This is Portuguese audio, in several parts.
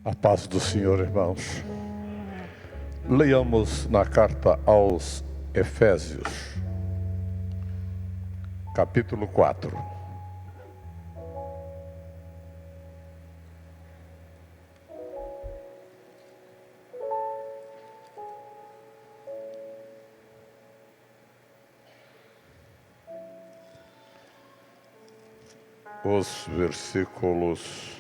A paz do Senhor, irmãos. Leiamos na carta aos Efésios, capítulo 4. Os versículos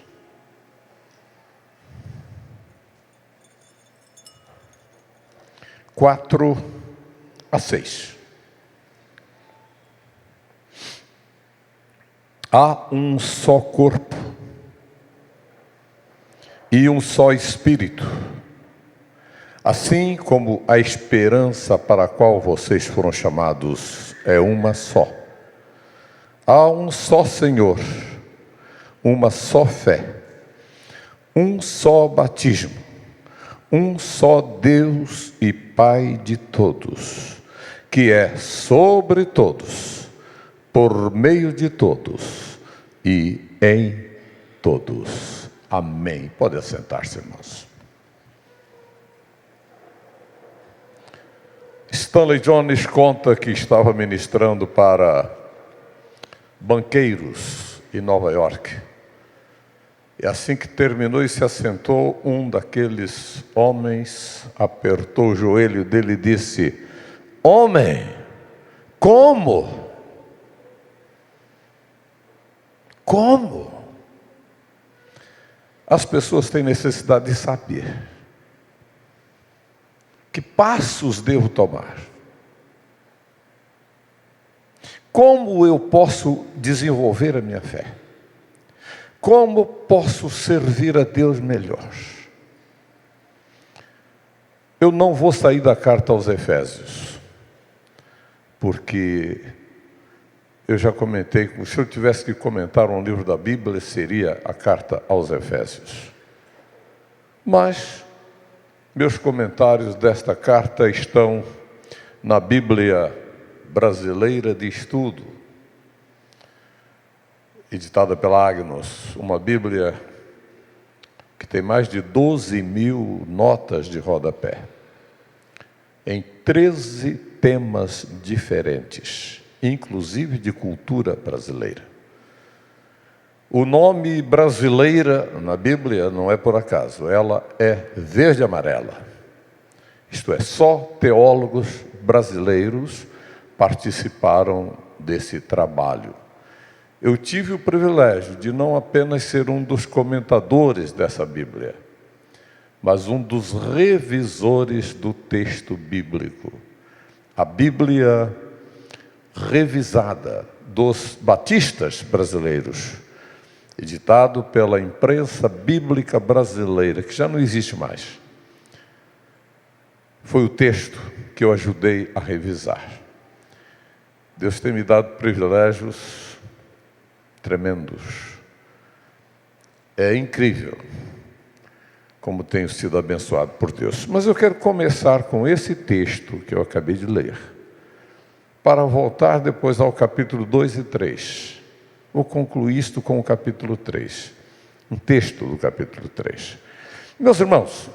4 a 6. Há um só corpo e um só Espírito, assim como a esperança para a qual vocês foram chamados é uma só. Há um só Senhor, uma só fé, um só batismo, um só Deus e Pai de todos, que é sobre todos, por meio de todos e em todos. Amém. Pode assentar-se, irmãos. Stanley Jones conta que estava ministrando para banqueiros em Nova York. E assim que terminou e se assentou, um daqueles homens apertou o joelho dele e disse: "Homem, como? Como?" As pessoas têm necessidade de saber que passos devo tomar. Como eu posso desenvolver a minha fé? Como posso servir a Deus melhor? Eu não vou sair da carta aos Efésios, porque eu já comentei, se eu tivesse que comentar um livro da Bíblia, seria a carta aos Efésios. Mas meus comentários desta carta estão na Bíblia Brasileira de Estudo, editada pela Agnus, uma Bíblia que tem mais de 12.000 notas de rodapé, em 13 temas diferentes, inclusive de cultura brasileira. O nome brasileira na Bíblia não é por acaso, ela é verde e amarela. Isto é, só teólogos brasileiros participaram desse trabalho. Eu tive o privilégio de não apenas ser um dos comentadores dessa Bíblia, mas um dos revisores do texto bíblico. A Bíblia revisada dos batistas brasileiros, editado pela imprensa bíblica brasileira, que já não existe mais. Foi o texto que eu ajudei a revisar. Deus tem me dado privilégios tremendos. É incrível como tenho sido abençoado por Deus. Mas eu quero começar com esse texto que eu acabei de ler, para voltar depois ao capítulo 2 e 3. Vou concluir isto com o capítulo 3, um texto do capítulo 3. Meus irmãos,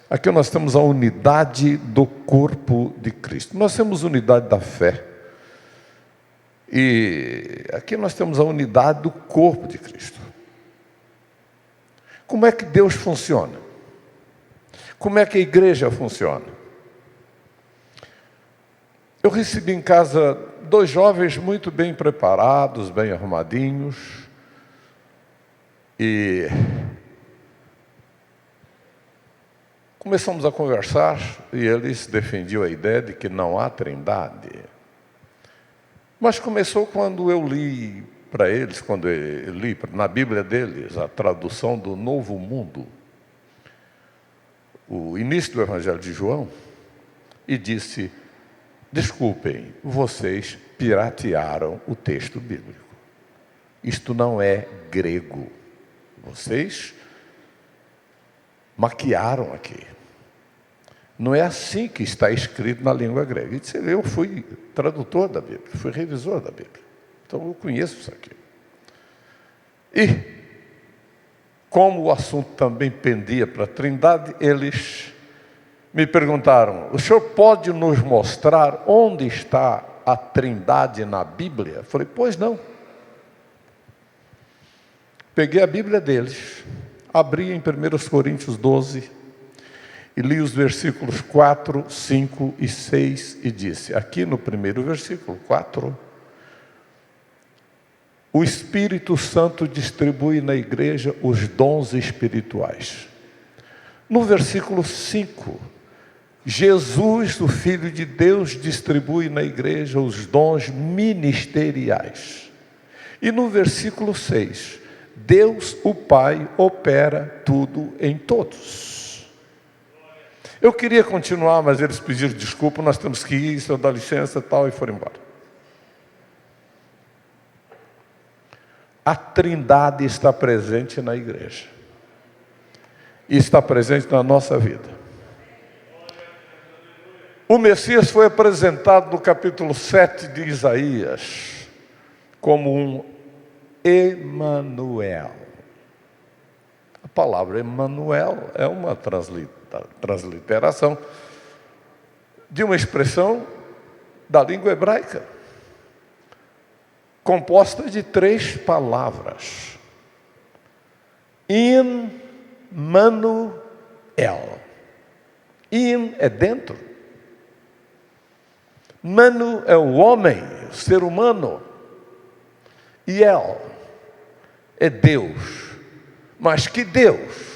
aqui nós temos a unidade do corpo de Cristo. Nós temos unidade da fé. E aqui nós temos a unidade do corpo de Cristo. Como é que Deus funciona? Como é que a igreja funciona? Eu recebi em casa 2 jovens muito bem preparados, bem arrumadinhos, e começamos a conversar, e eles defendiam a ideia de que não há trindade. Mas começou quando eu li para eles, quando eu li na Bíblia deles, a tradução do Novo Mundo, o início do Evangelho de João, e disse: desculpem, vocês piratearam o texto bíblico. Isto não é grego. Vocês maquiaram aqui. Não é assim que está escrito na língua grega. E disse: eu fui tradutor da Bíblia, fui revisor da Bíblia. Então eu conheço isso aqui. E como o assunto também pendia para a Trindade, eles me perguntaram: o senhor pode nos mostrar onde está a Trindade na Bíblia? Eu falei: pois não. Peguei a Bíblia deles, abri em 1 Coríntios 12 e li os versículos 4, 5 e 6 e disse, aqui no primeiro versículo 4, o Espírito Santo distribui na igreja os dons espirituais. No versículo 5, Jesus, o Filho de Deus, distribui na igreja os dons ministeriais. E no versículo 6, Deus, o Pai, opera tudo em todos. Eu queria continuar, mas eles pediram desculpa, nós temos que ir, senhor dá licença e tal, e foram embora. A Trindade está presente na igreja. E está presente na nossa vida. O Messias foi apresentado no capítulo 7 de Isaías como um Emanuel. A palavra Emanuel é uma transliteração de uma expressão da língua hebraica, composta de 3 palavras. Immanuel. Im é dentro. Manu é o homem, o ser humano. E El é Deus. Mas que Deus?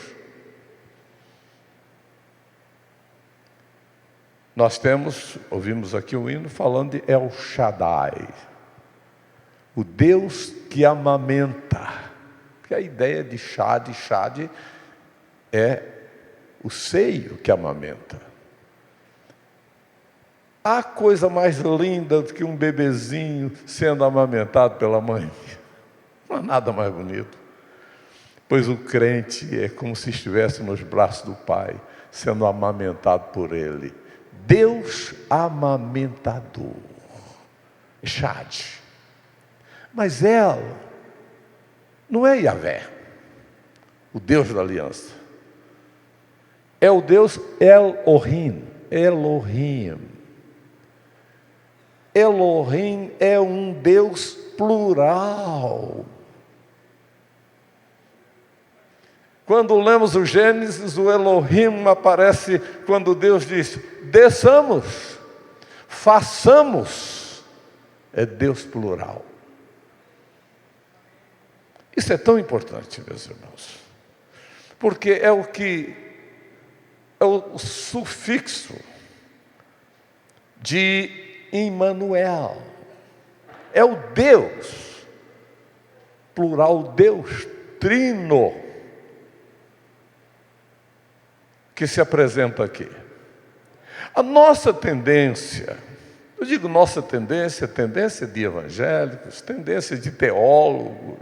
Nós ouvimos aqui o hino falando de El Shaddai, o Deus que amamenta. Porque a ideia de Shad é o seio que amamenta. Há coisa mais linda do que um bebezinho sendo amamentado pela mãe? Não há nada mais bonito. Pois o crente é como se estivesse nos braços do Pai, sendo amamentado por Ele. Deus amamentador. Shad. Mas ela não é Yahvé, o Deus da aliança. É o Deus Elohim. Elohim é um Deus plural. Quando lemos o Gênesis, o Elohim aparece quando Deus diz: desçamos, façamos. É Deus plural. Isso é tão importante, meus irmãos, porque é o sufixo de Immanuel. É o Deus plural, Deus trino, que se apresenta aqui. A nossa tendência, eu digo nossa tendência de evangélicos, tendência de teólogos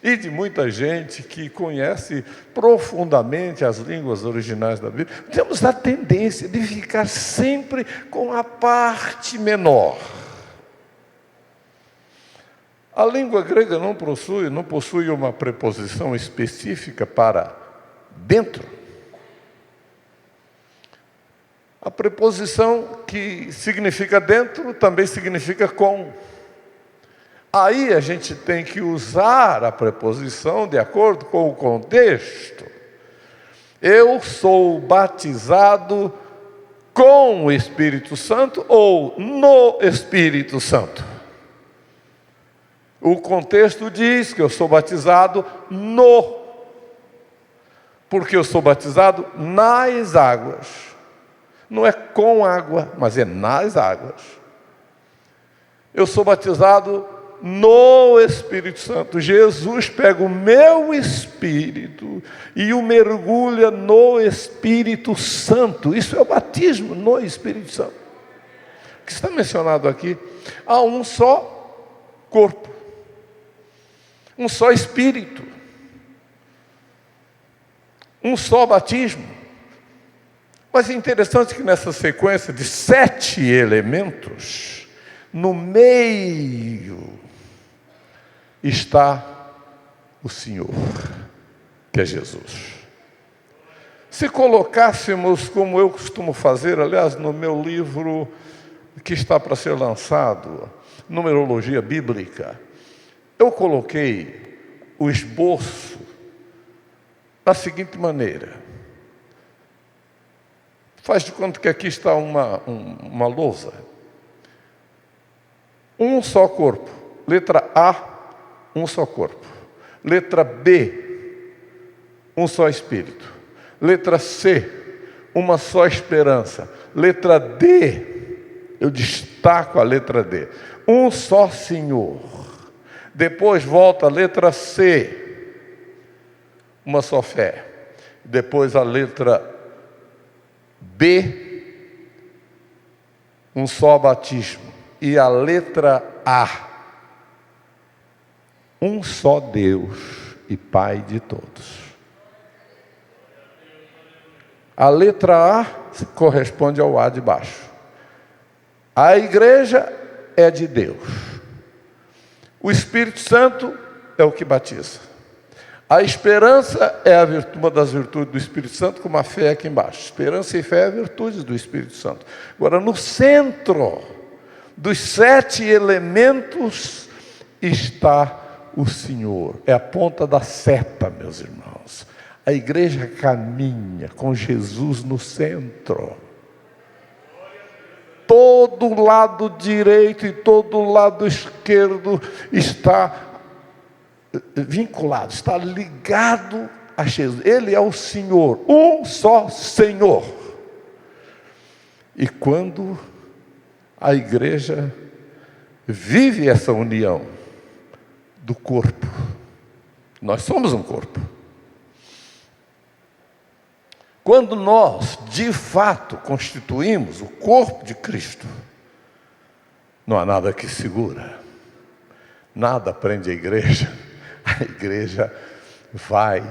e de muita gente que conhece profundamente as línguas originais da Bíblia, temos a tendência de ficar sempre com a parte menor. A língua grega não possui uma preposição específica para dentro. A preposição que significa dentro também significa com. Aí a gente tem que usar a preposição de acordo com o contexto. Eu sou batizado com o Espírito Santo ou no Espírito Santo. O contexto diz que eu sou batizado porque eu sou batizado nas águas. Não é com água, mas é nas águas. Eu sou batizado no Espírito Santo. Jesus pega o meu espírito e o mergulha no Espírito Santo. Isso é o batismo no Espírito Santo. O que está mencionado aqui? Há um só corpo, um só Espírito, um só batismo. Mas é interessante que nessa sequência de 7 elementos, no meio está o Senhor. que é Jesus. Se colocássemos, como eu costumo fazer, aliás, no meu livro que está para ser lançado, Numerologia Bíblica, eu coloquei o esboço da seguinte maneira. Faz de conta que aqui está uma lousa. Um só corpo. Letra A, um só corpo. Letra B, um só espírito. Letra C, uma só esperança. Letra D, eu destaco a letra D. Um só Senhor. Depois volta a letra C, uma só fé. Depois a letra B, um só batismo. E a letra A, um só Deus e Pai de todos. A letra A corresponde ao A de baixo. A igreja é de Deus. O Espírito Santo é o que batiza. A esperança é uma das virtudes do Espírito Santo, como a fé aqui embaixo. Esperança e fé é virtudes do Espírito Santo. Agora, no centro dos 7 elementos está o Senhor. É a ponta da seta, meus irmãos. A igreja caminha com Jesus no centro. Todo o lado direito e todo o lado esquerdo está vinculado, está ligado a Jesus. Ele é o Senhor, um só Senhor. E quando a igreja vive essa união do corpo, nós somos um corpo. Quando nós, de fato, constituímos o corpo de Cristo, não há nada que segura, nada prende a igreja vai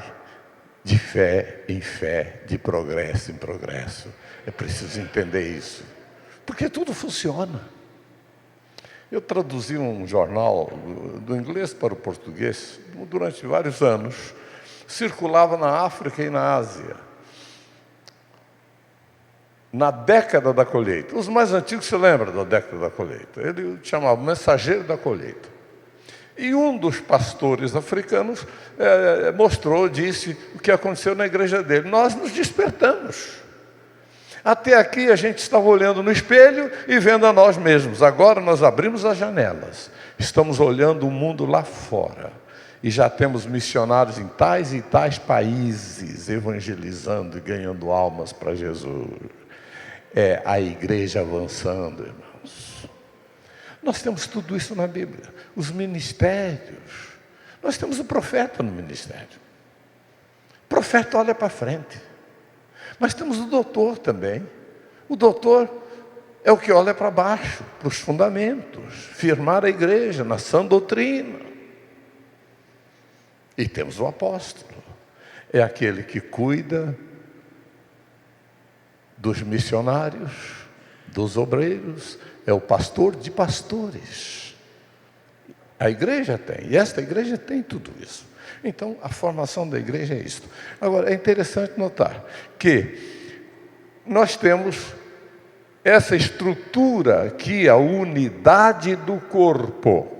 de fé em fé, de progresso em progresso. É preciso entender isso, porque tudo funciona. Eu traduzi um jornal do inglês para o português durante vários anos, circulava na África e na Ásia. Na década da colheita, os mais antigos se lembram da década da colheita, ele chamava Mensageiro da Colheita. E um dos pastores africanos disse o que aconteceu na igreja dele. Nós nos despertamos. Até aqui a gente estava olhando no espelho e vendo a nós mesmos. Agora nós abrimos as janelas, estamos olhando o mundo lá fora. E já temos missionários em tais e tais países, evangelizando e ganhando almas para Jesus. É a igreja avançando, irmãos. Nós temos tudo isso na Bíblia. Os ministérios. Nós temos o profeta no ministério. O profeta olha para frente. Mas temos o doutor também. O doutor é o que olha para baixo, para os fundamentos, firmar a igreja na sã doutrina. E temos o apóstolo. É aquele que cuida dos missionários, dos obreiros, é o pastor de pastores. A igreja tem, e esta igreja tem tudo isso. Então, a formação da igreja é isto. Agora, é interessante notar que nós temos essa estrutura aqui, a unidade do corpo.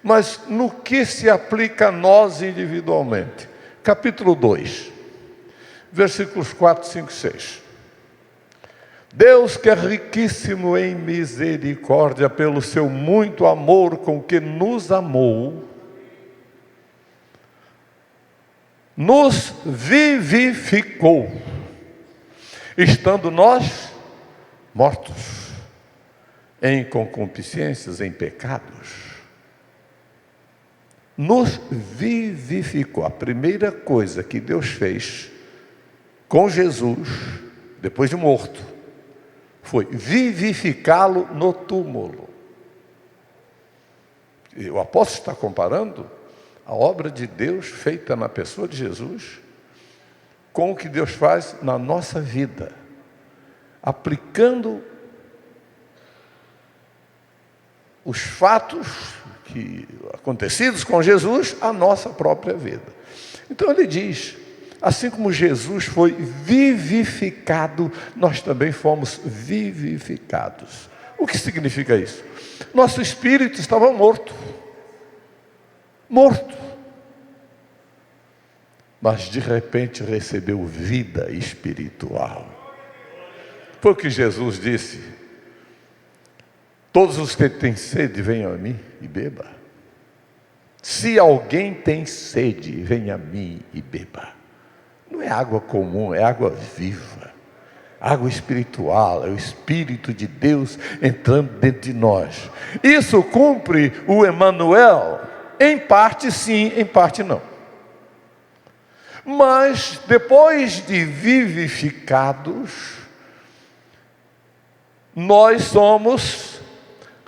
Mas no que se aplica a nós individualmente? Capítulo 2, versículos 4, 5 e 6. Deus, que é riquíssimo em misericórdia, pelo seu muito amor com que nos amou, nos vivificou, estando nós mortos em concupiscências, em pecados. Nos vivificou. A primeira coisa que Deus fez com Jesus, depois de morto, foi vivificá-lo no túmulo. E o apóstolo está comparando a obra de Deus feita na pessoa de Jesus com o que Deus faz na nossa vida, aplicando os fatos acontecidos com Jesus à nossa própria vida. Então ele diz, assim como Jesus foi vivificado, nós também fomos vivificados. O que significa isso? Nosso espírito estava morto. Mas de repente recebeu vida espiritual. Foi o que Jesus disse: todos os que têm sede, venham a mim e beba. Se alguém tem sede, venha a mim e beba. Não é água comum, é água viva, água espiritual, é o Espírito de Deus entrando dentro de nós. Isso cumpre o Emanuel? Em parte sim, em parte não. Mas depois de vivificados, nós somos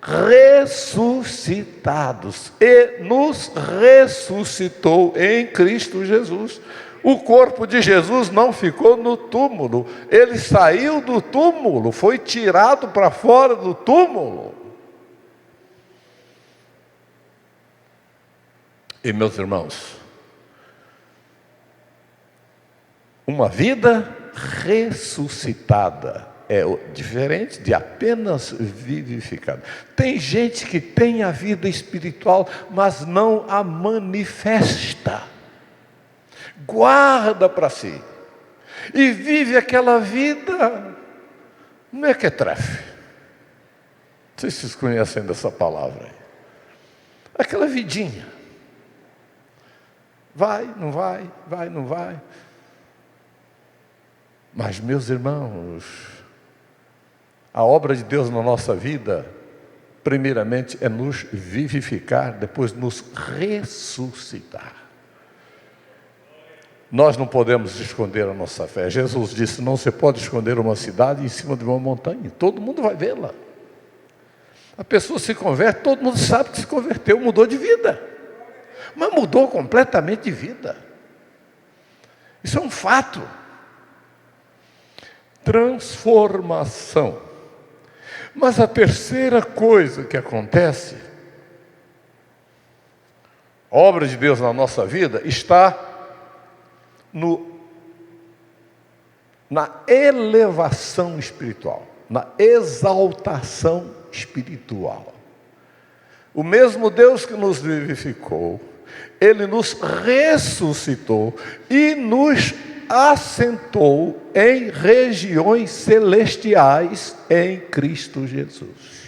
ressuscitados. E nos ressuscitou em Cristo Jesus. O corpo de Jesus não ficou no túmulo. Ele saiu do túmulo, foi tirado para fora do túmulo. E meus irmãos, uma vida ressuscitada é diferente de apenas vivificada. Tem gente que tem a vida espiritual, mas não a manifesta. Guarda para si. E vive aquela vida mequetrefe. Não sei se vocês conhecem dessa palavra aí. Aquela vidinha. Vai, não vai, vai, não vai. Mas, meus irmãos, a obra de Deus na nossa vida, primeiramente, é nos vivificar, depois nos ressuscitar. Nós não podemos esconder a nossa fé. Jesus disse, não se pode esconder uma cidade em cima de uma montanha. Todo mundo vai vê-la. A pessoa se converte, todo mundo sabe que se converteu, mudou de vida. Mas mudou completamente de vida. Isso é um fato. Transformação. Mas a terceira coisa que acontece, a obra de Deus na nossa vida, está na elevação espiritual, na exaltação espiritual. O mesmo Deus que nos vivificou, Ele nos ressuscitou e nos assentou em regiões celestiais em Cristo Jesus.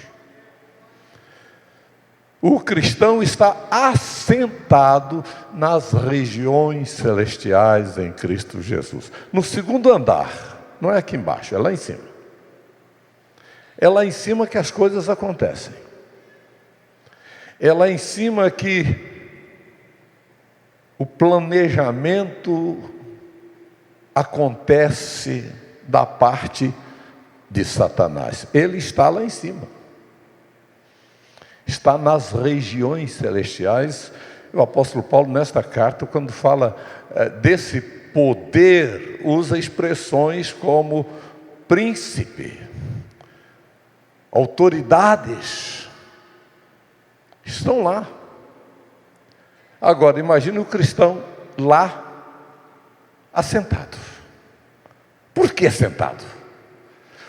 O cristão está assentado nas regiões celestiais em Cristo Jesus. No segundo andar, não é aqui embaixo, é lá em cima. É lá em cima que as coisas acontecem. É lá em cima que o planejamento acontece da parte de Satanás. Ele está lá em cima. Está nas regiões celestiais. O apóstolo Paulo, nesta carta, quando fala desse poder, usa expressões como príncipe, autoridades, estão lá. Agora, imagine o cristão lá, assentado. Por que assentado?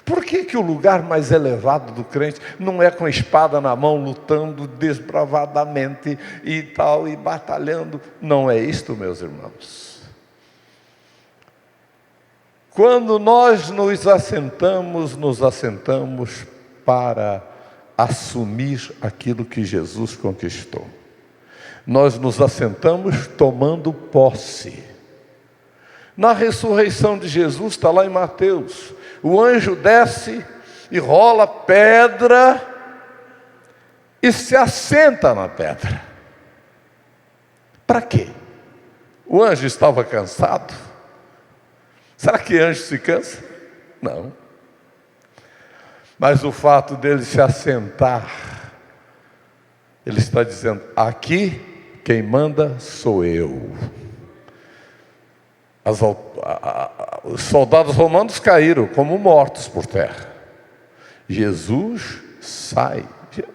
Por que o lugar mais elevado do crente não é com a espada na mão, lutando desbravadamente e tal, e batalhando? Não é isto, meus irmãos. Quando nós nos assentamos para assumir aquilo que Jesus conquistou. Nós nos assentamos tomando posse. Na ressurreição de Jesus, está lá em Mateus, o anjo desce e rola pedra e se assenta na pedra. Para quê? O anjo estava cansado? Será que anjo se cansa? Não. Mas o fato dele se assentar, ele está dizendo, aqui quem manda sou eu. Os soldados romanos caíram como mortos por terra. Jesus sai.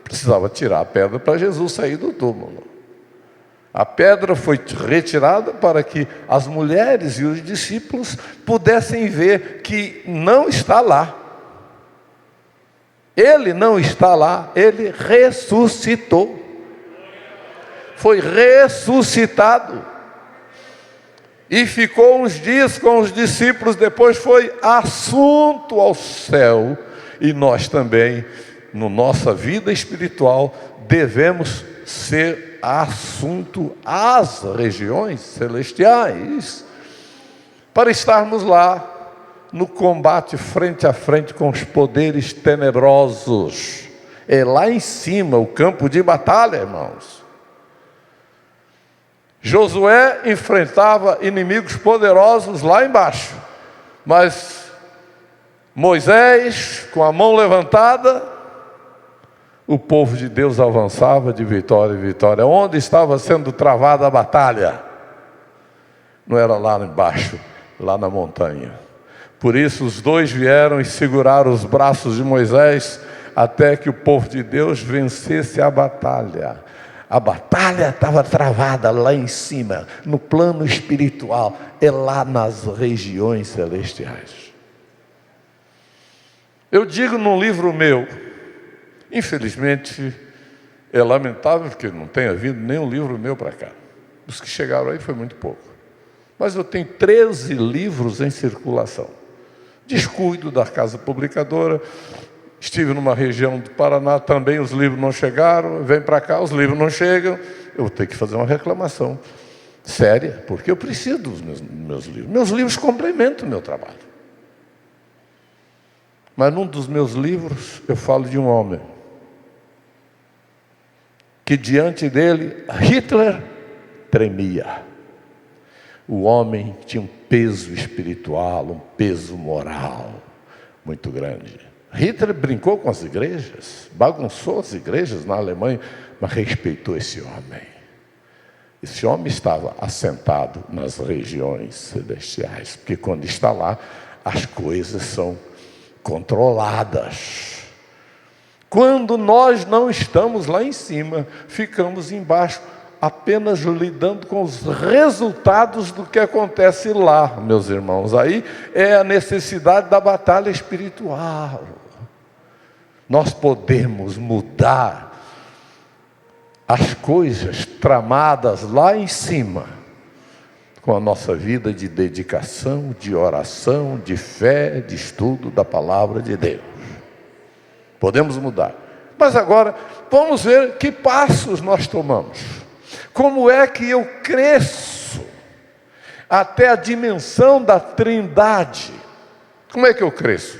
Precisava tirar a pedra para Jesus sair do túmulo. A pedra foi retirada para que as mulheres e os discípulos pudessem ver que não está lá. Ele não está lá, ele ressuscitou. Foi ressuscitado. E ficou uns dias com os discípulos, depois foi assunto ao céu. E nós também, na nossa vida espiritual, devemos ser assunto às regiões celestiais, para estarmos lá no combate frente a frente com os poderes tenebrosos. É lá em cima o campo de batalha, irmãos. Josué enfrentava inimigos poderosos lá embaixo, mas Moisés, com a mão levantada, o povo de Deus avançava de vitória em vitória. Onde estava sendo travada a batalha? Não era lá embaixo, lá na montanha. Por isso os dois vieram e seguraram os braços de Moisés até que o povo de Deus vencesse a batalha. A batalha estava travada lá em cima, no plano espiritual, é lá nas regiões celestiais. Eu digo num livro meu, infelizmente, é lamentável que não tenha vindo nenhum livro meu para cá. Os que chegaram aí foi muito pouco. Mas eu tenho 13 livros em circulação. Descuido da casa publicadora. Estive numa região do Paraná, também os livros não chegaram. Vem para cá, os livros não chegam. Eu vou ter que fazer uma reclamação séria, porque eu preciso dos meus livros. Meus livros complementam o meu trabalho. Mas num dos meus livros eu falo de um homem que diante dele Hitler tremia. O homem tinha um peso espiritual, um peso moral muito grande. Hitler brincou com as igrejas, bagunçou as igrejas na Alemanha, mas respeitou esse homem. Esse homem estava assentado nas regiões celestiais, porque quando está lá, as coisas são controladas. Quando nós não estamos lá em cima, ficamos embaixo, apenas lidando com os resultados do que acontece lá, meus irmãos. Aí é a necessidade da batalha espiritual. Nós podemos mudar as coisas tramadas lá em cima, com a nossa vida de dedicação, de oração, de fé, de estudo da palavra de Deus. Podemos mudar. Mas agora, vamos ver que passos nós tomamos. Como é que eu cresço até a dimensão da Trindade? Como é que eu cresço?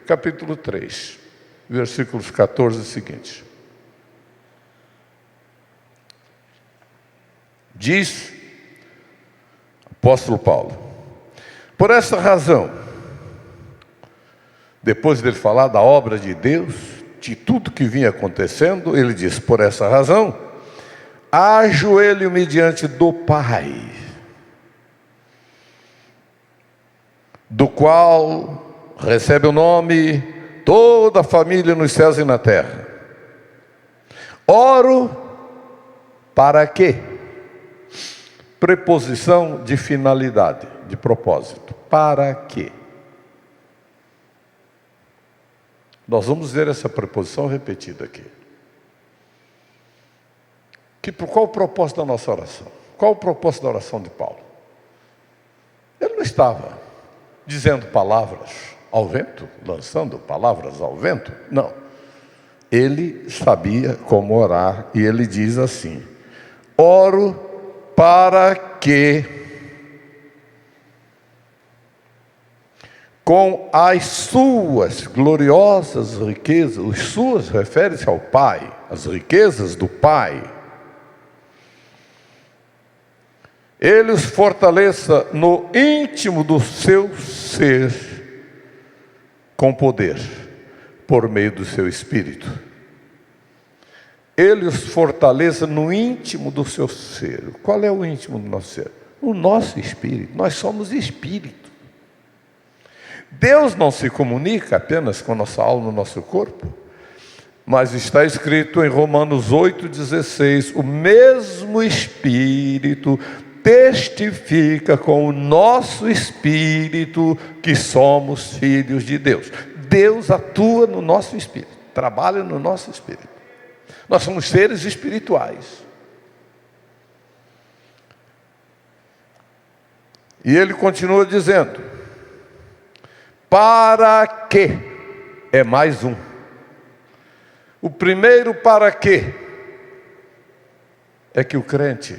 Capítulo 3, versículos 14 e seguintes. Diz apóstolo Paulo: por essa razão, depois dele falar da obra de Deus, de tudo que vinha acontecendo, ele diz: por essa razão, ajoelho-me diante do Pai, do qual recebe o nome toda a família nos céus e na terra. Oro para quê? Preposição de finalidade, de propósito. Para quê? Nós vamos ver essa preposição repetida aqui. Qual o propósito da nossa oração? Qual o propósito da oração de Paulo? Ele não estava dizendo palavras ao vento, lançando palavras ao vento, não. Ele sabia como orar e ele diz assim: oro para que, com as suas gloriosas riquezas, os suas refere-se ao Pai, as riquezas do Pai, Ele os fortaleça no íntimo do seu ser, com poder, por meio do seu Espírito. Ele os fortaleça no íntimo do seu ser. Qual é o íntimo do nosso ser? O nosso espírito. Nós somos espírito. Deus não se comunica apenas com a nossa alma, no nosso corpo. Mas está escrito em Romanos 8,16: o mesmo Espírito testifica com o nosso espírito que somos filhos de Deus. Deus atua no nosso espírito, trabalha no nosso espírito. Nós somos seres espirituais. E ele continua dizendo: para que é mais um. O primeiro para quê é que o crente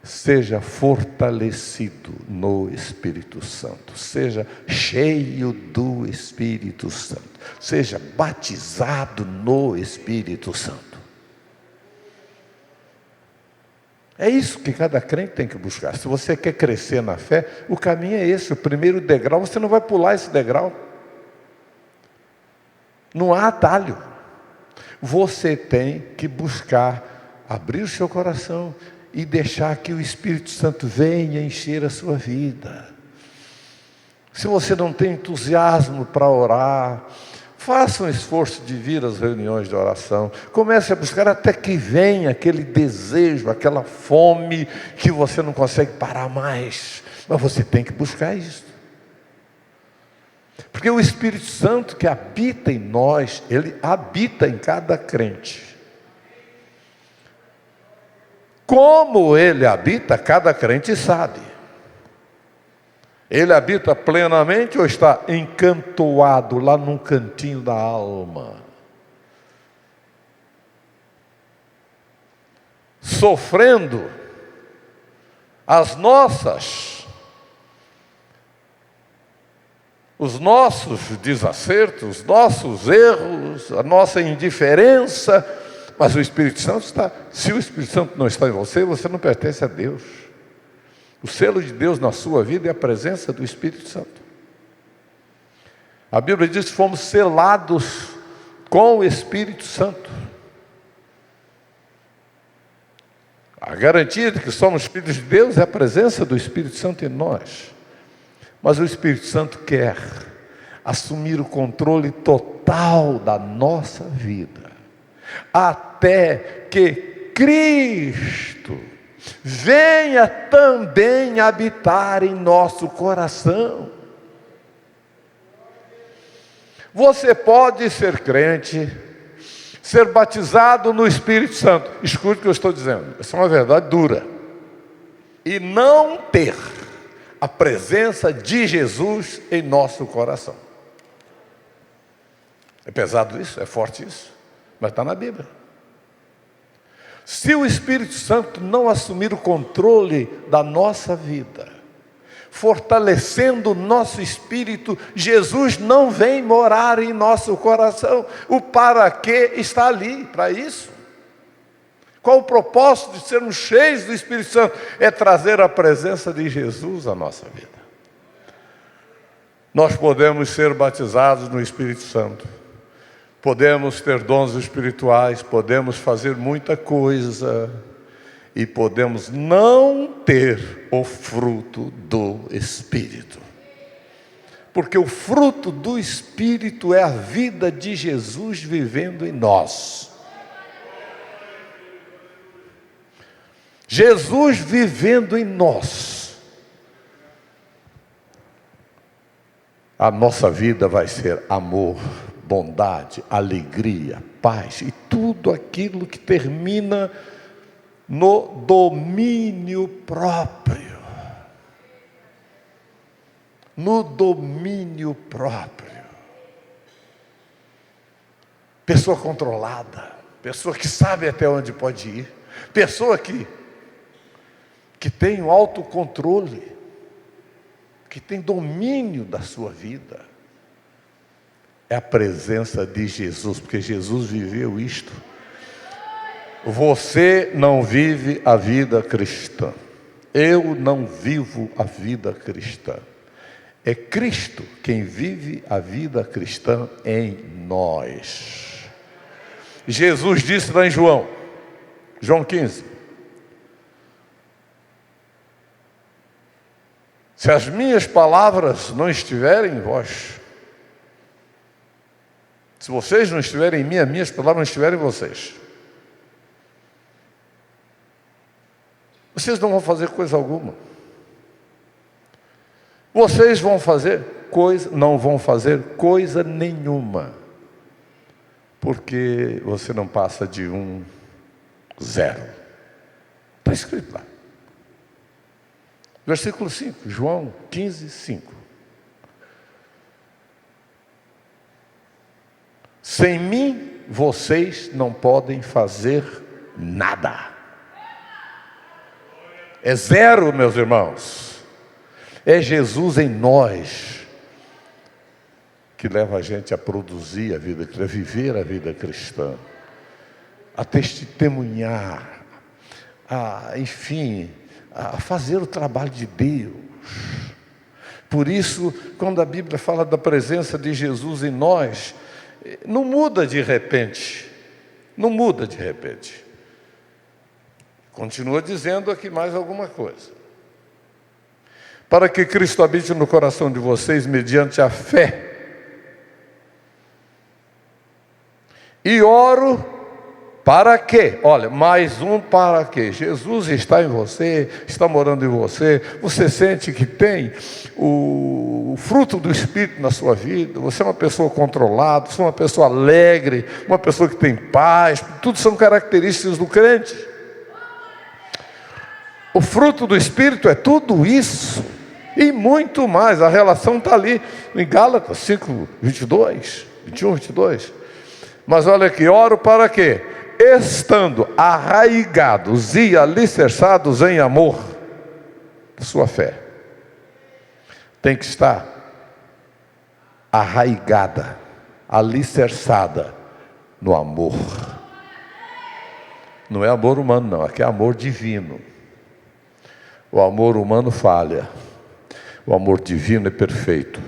seja fortalecido no Espírito Santo, seja cheio do Espírito Santo, seja batizado no Espírito Santo. É isso que cada crente tem que buscar. Se você quer crescer na fé, o caminho é esse, o primeiro degrau. Você não vai pular esse degrau. Não há atalho. Você tem que buscar abrir o seu coração e deixar que o Espírito Santo venha encher a sua vida. Se você não tem entusiasmo para orar, faça um esforço de vir às reuniões de oração. Comece a buscar até que venha aquele desejo, aquela fome que você não consegue parar mais. Mas você tem que buscar isso. Porque o Espírito Santo que habita em nós, ele habita em cada crente. Como ele habita, cada crente sabe. Ele habita plenamente ou está encantoado lá num cantinho da alma? Sofrendo os nossos desacertos, os nossos erros, a nossa indiferença, mas o Espírito Santo está. Se o Espírito Santo não está em você, você não pertence a Deus. O selo de Deus na sua vida é a presença do Espírito Santo. A Bíblia diz que fomos selados com o Espírito Santo. A garantia de que somos filhos de Deus é a presença do Espírito Santo em nós. Mas o Espírito Santo quer assumir o controle total da nossa vida, até que Cristo venha também habitar em nosso coração. Você pode ser crente, ser batizado no Espírito Santo. Escute o que eu estou dizendo, essa é uma verdade dura. E não ter a presença de Jesus em nosso coração. É pesado isso, é forte isso, mas está na Bíblia. Se o Espírito Santo não assumir o controle da nossa vida, fortalecendo o nosso espírito, Jesus não vem morar em nosso coração. O para quê está ali, para isso. Qual o propósito de sermos cheios do Espírito Santo? É trazer a presença de Jesus à nossa vida. Nós podemos ser batizados no Espírito Santo, podemos ter dons espirituais, podemos fazer muita coisa, e podemos não ter o fruto do Espírito. Porque o fruto do Espírito é a vida de Jesus vivendo em nós. Jesus vivendo em nós. A nossa vida vai ser amor, bondade, alegria, paz e tudo aquilo que termina no domínio próprio. No domínio próprio. Pessoa controlada, pessoa que sabe até onde pode ir, pessoa que tem o autocontrole, que tem domínio da sua vida. É a presença de Jesus, porque Jesus viveu isto. Você não vive a vida cristã. Eu não vivo a vida cristã. É Cristo quem vive a vida cristã em nós. Jesus disse lá em João 15: se as minhas palavras não estiverem em vós, Se vocês não estiverem em mim, as minhas palavras não estiverem em vocês, vocês não vão fazer coisa alguma. Vocês vão fazer não vão fazer coisa nenhuma, porque você não passa de um zero. Está escrito lá. Versículo 5, João 15, 5. Sem mim, vocês não podem fazer nada. É zero, meus irmãos. É Jesus em nós que leva a gente a produzir a vida, a viver a vida cristã, a testemunhar, enfim, a fazer o trabalho de Deus. Por isso, quando a Bíblia fala da presença de Jesus em nós, não muda de repente. Não muda de repente. Continua dizendo aqui mais alguma coisa. Para que Cristo habite no coração de vocês mediante a fé. E oro para quê? Olha, mais um para quê? Jesus está em você, está morando em você, você sente que tem o fruto do Espírito na sua vida, você é uma pessoa controlada, você é uma pessoa alegre, uma pessoa que tem paz, tudo são características do crente. O fruto do Espírito é tudo isso e muito mais. A relação está ali em Gálatas 5, 22, 21, 22. Mas olha aqui, oro para quê? Estando arraigados e alicerçados em amor. Sua fé tem que estar arraigada, alicerçada no amor. Não é amor humano não, aqui é amor divino. O amor humano falha, o amor divino é perfeito.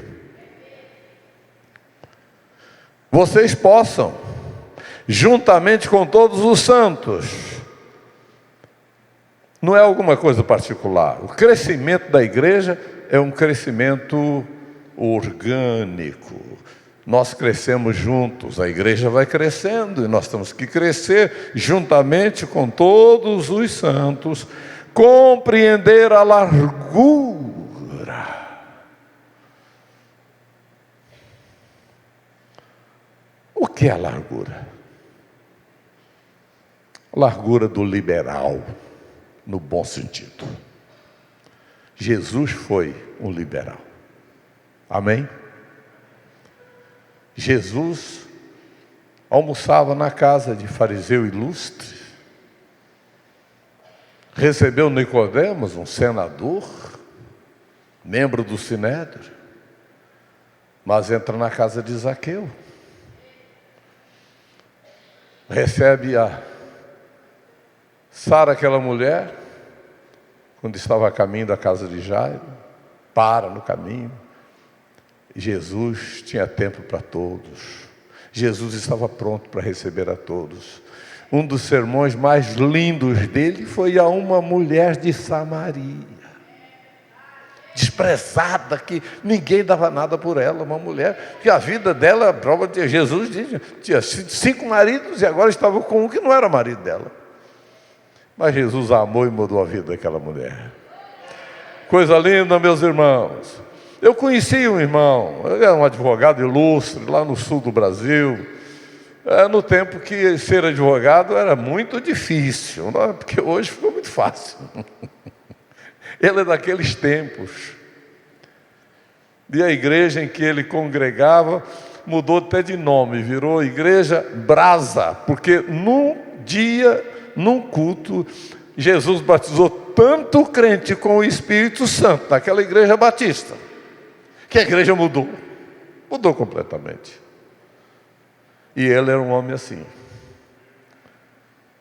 Vocês possam, juntamente com todos os santos, não é alguma coisa particular. O crescimento da igreja é um crescimento orgânico. Nós crescemos juntos, a igreja vai crescendo e nós temos que crescer juntamente com todos os santos, compreender a largura. O que é a largura? A largura do liberal, no bom sentido. Jesus foi um liberal. Amém? Jesus almoçava na casa de fariseu ilustre, recebeu Nicodemos, um senador, membro do Sinédrio, mas entra na casa de Zaqueu. Recebe a Sara, aquela mulher, quando estava a caminho da casa de Jairo, para no caminho. Jesus tinha tempo para todos. Jesus estava pronto para receber a todos. Um dos sermões mais lindos dele foi a uma mulher de Samaria, desprezada, que ninguém dava nada por ela, uma mulher que a vida dela, a prova de Jesus tinha 5 maridos e agora estava com um que não era marido dela. Mas Jesus a amou e mudou a vida daquela mulher. Coisa linda, meus irmãos. Eu conheci um irmão, ele era um advogado ilustre lá no sul do Brasil. No tempo que ser advogado era muito difícil, não é? Porque hoje ficou muito fácil. Ele é daqueles tempos. E a igreja em que ele congregava mudou até de nome, virou Igreja Brasa, porque num dia, num culto, Jesus batizou tanto crente com o Espírito Santo naquela igreja batista, que a igreja mudou completamente. E ele era um homem assim.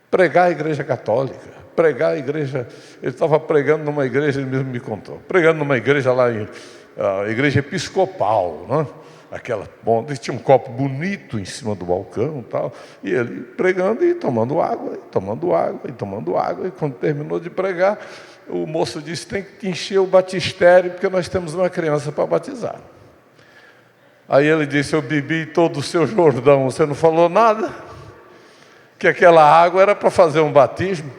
Pregar a igreja católica, pregar a igreja, ele estava pregando numa igreja, ele mesmo me contou, pregando numa igreja lá, a igreja episcopal, né? Aquela ponta, tinha um copo bonito em cima do balcão e tal, e ele pregando e tomando água, e quando terminou de pregar, o moço disse: tem que encher o batistério, porque nós temos uma criança para batizar. Aí ele disse: eu bebi todo o seu Jordão, você não falou nada? Que aquela água era para fazer um batismo.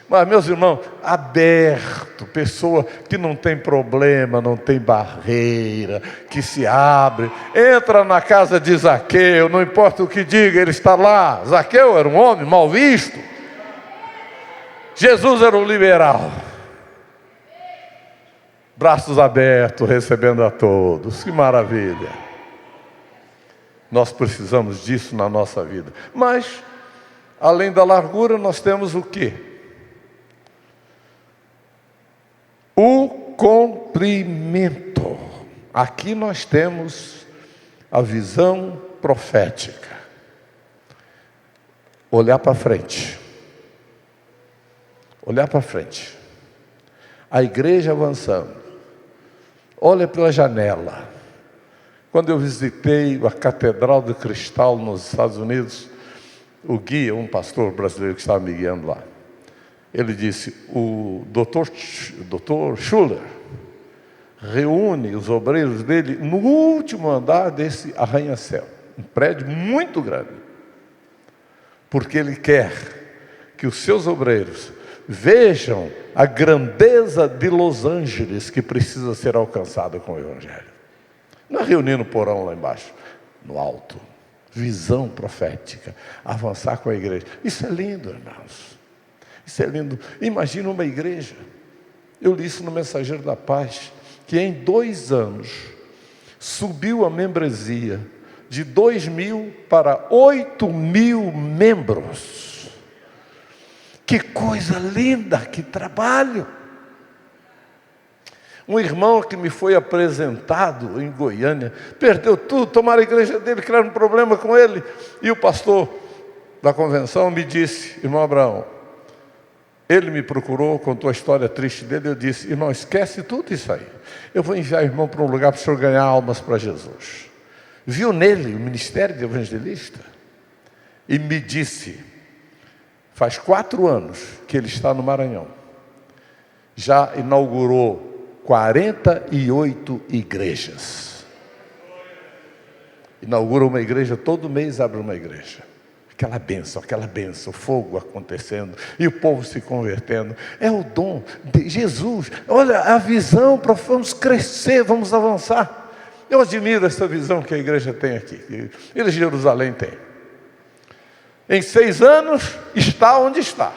Mas, meus irmãos, aberto, pessoa que não tem problema, não tem barreira, que se abre, entra na casa de Zaqueu, não importa o que diga, ele está lá. Zaqueu era um homem mal visto. Jesus era um liberal. Braços abertos, recebendo a todos. Que maravilha. Nós precisamos disso na nossa vida. Mas, além da largura, nós temos o quê? O comprimento. Aqui nós temos a visão profética. Olhar para frente. Olhar para frente. A igreja avançando. Olha pela janela. Quando eu visitei a Catedral de Cristal nos Estados Unidos, o guia, um pastor brasileiro que estava me guiando lá, ele disse: o Dr. Schuller reúne os obreiros dele no último andar desse arranha-céu, um prédio muito grande, porque ele quer que os seus obreiros vejam a grandeza de Los Angeles que precisa ser alcançada com o Evangelho. Não é reunir no porão lá embaixo, no alto. Visão profética, avançar com a igreja. Isso é lindo, irmãos. Isso é lindo. Imagina uma igreja. Eu li isso no Mensageiro da Paz, que em 2 anos subiu a membresia de 2.000 para 8.000 membros. Que coisa linda, que trabalho. Um irmão que me foi apresentado em Goiânia, perdeu tudo, tomaram a igreja dele, criaram um problema com ele. E o pastor da convenção me disse: irmão Abraão, ele me procurou, contou a história triste dele. Eu disse: irmão, esquece tudo isso aí. Eu vou enviar o irmão para um lugar para o senhor ganhar almas para Jesus. Viu nele o ministério de evangelista e me disse: faz 4 anos que ele está no Maranhão. Já inaugurou 48 igrejas. Inaugura uma igreja, todo mês abre uma igreja. Aquela bênção, fogo acontecendo, e o povo se convertendo. É o dom de Jesus. Olha a visão, vamos crescer, vamos avançar. Eu admiro essa visão que a igreja tem aqui, e a Jerusalém tem. Em 6 anos, está onde está.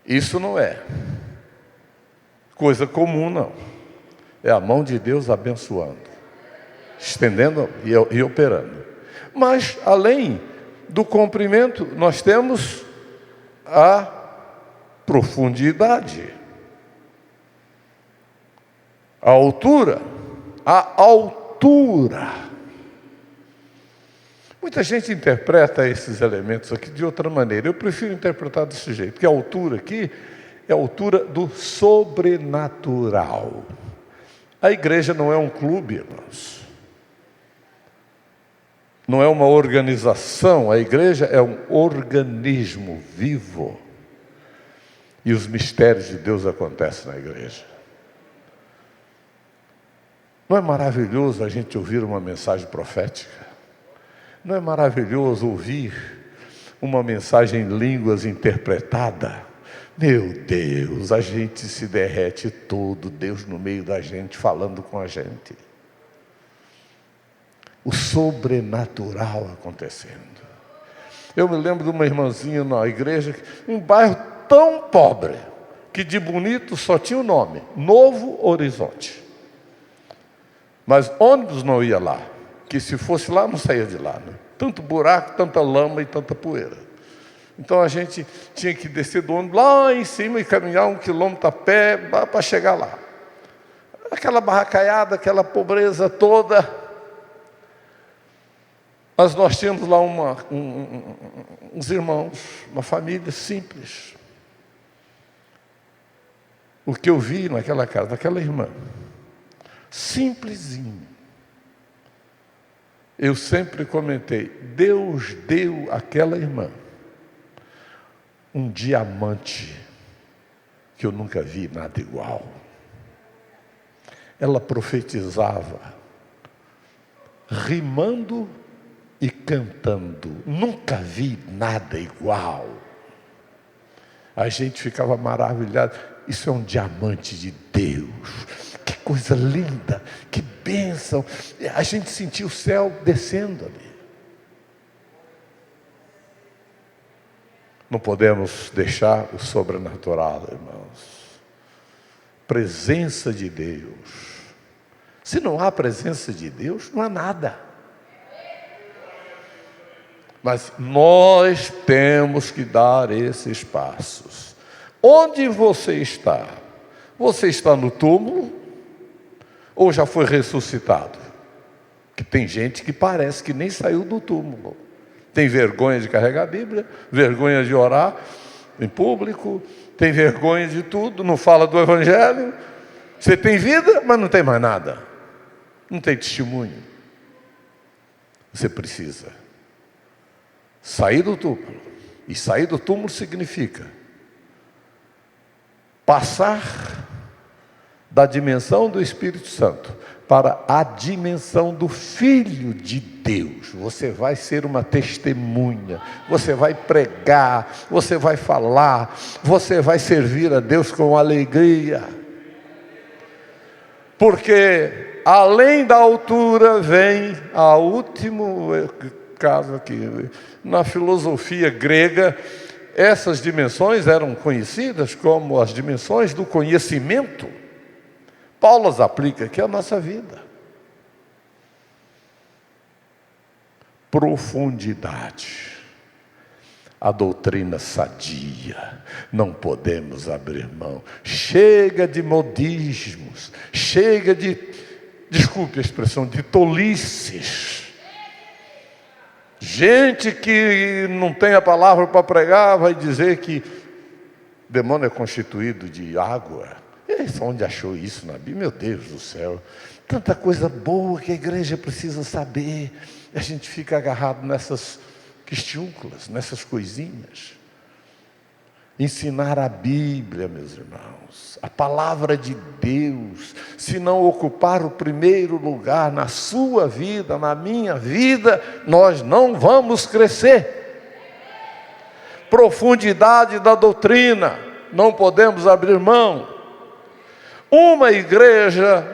Isso não é coisa comum, não. É a mão de Deus abençoando, estendendo e operando. Mas, além do comprimento, nós temos a profundidade, a altura, Muita gente interpreta esses elementos aqui de outra maneira. Eu prefiro interpretar desse jeito, porque a altura aqui é a altura do sobrenatural. A igreja não é um clube, irmãos. Não é uma organização. A igreja é um organismo vivo. E os mistérios de Deus acontecem na igreja. Não é maravilhoso a gente ouvir uma mensagem profética? Não é maravilhoso ouvir uma mensagem em línguas interpretada? Meu Deus, a gente se derrete todo, Deus no meio da gente, falando com a gente. O sobrenatural acontecendo. Eu me lembro de uma irmãzinha na igreja, um bairro tão pobre, que de bonito só tinha o nome, Novo Horizonte. Mas ônibus não ia lá, que se fosse lá não saía de lá, né? Tanto buraco, tanta lama e tanta poeira. Então a gente tinha que descer do ônibus lá em cima e caminhar 1 quilômetro a pé para chegar lá. Aquela barracaiada, aquela pobreza toda. Mas nós tínhamos lá uns irmãos, uma família simples. O que eu vi naquela casa, daquela irmã, simplesinho. Eu sempre comentei, Deus deu àquela irmã um diamante que eu nunca vi nada igual. Ela profetizava rimando e cantando. Nunca vi nada igual. A gente ficava maravilhado. Isso é um diamante de Deus. Que coisa linda, que bênção. A gente sentia o céu descendo ali. Não podemos deixar o sobrenatural, irmãos. Presença de Deus. Se não há presença de Deus, não há nada. Mas nós temos que dar esses passos. Onde você está? Você está no túmulo? Ou já foi ressuscitado? Que tem gente que parece que nem saiu do túmulo. Tem vergonha de carregar a Bíblia, vergonha de orar em público, tem vergonha de tudo, não fala do Evangelho. Você tem vida, mas não tem mais nada. Não tem testemunho. Você precisa sair do túmulo. E sair do túmulo significa passar da dimensão do Espírito Santo para a dimensão do Filho de Deus. Você vai ser uma testemunha, você vai pregar, você vai falar, você vai servir a Deus com alegria. Porque além da altura vem a último caso aqui. Na filosofia grega, essas dimensões eram conhecidas como as dimensões do conhecimento. Paulo as aplica aqui à nossa vida. Profundidade. A doutrina sadia. Não podemos abrir mão. Chega de modismos. Chega de, desculpe a expressão, de tolices. Gente que não tem a palavra para pregar vai dizer que o demônio é constituído de água. Onde achou isso na Bíblia? Meu Deus do céu. Tanta coisa boa que a igreja precisa saber. A gente fica agarrado nessas questiúnculas, nessas coisinhas. Ensinar a Bíblia, meus irmãos, a palavra de Deus, se não ocupar o primeiro lugar na sua vida, na minha vida, nós não vamos crescer. Profundidade da doutrina, não podemos abrir mão. Uma igreja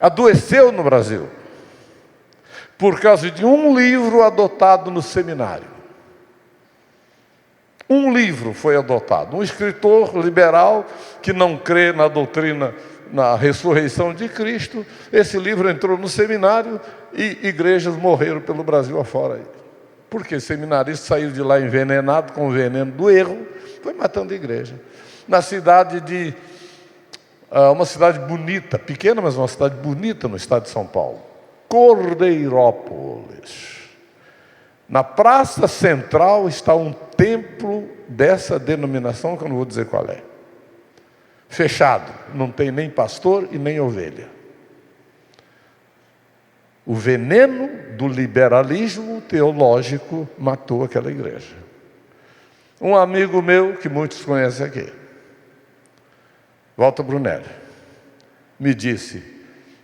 adoeceu no Brasil, por causa de um livro adotado no seminário. Um livro foi adotado. Um escritor liberal que não crê na doutrina, na ressurreição de Cristo. Esse livro entrou no seminário e igrejas morreram pelo Brasil afora. Porque seminaristas saíram de lá envenenados com o veneno do erro, foi matando a igreja. Na cidade de... uma cidade bonita, pequena, mas uma cidade bonita no estado de São Paulo. Cordeirópolis. Na praça central está um templo dessa denominação, que eu não vou dizer qual é. Fechado, não tem nem pastor e nem ovelha. O veneno do liberalismo teológico matou aquela igreja. Um amigo meu, que muitos conhecem aqui, Walter Brunelli, me disse: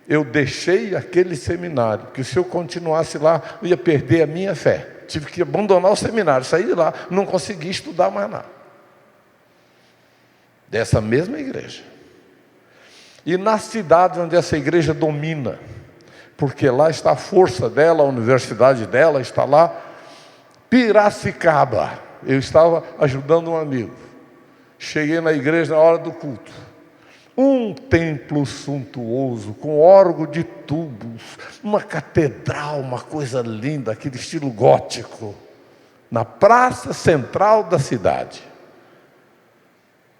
eu deixei aquele seminário, que se eu continuasse lá, eu ia perder a minha fé. Tive que abandonar o seminário, sair de lá, não consegui estudar mais nada. Dessa mesma igreja. E na cidade onde essa igreja domina, porque lá está a força dela, a universidade dela está lá, Piracicaba. Eu estava ajudando um amigo. Cheguei na igreja na hora do culto. Um templo suntuoso, com órgão de tubos, uma catedral, uma coisa linda, aquele estilo gótico, na praça central da cidade.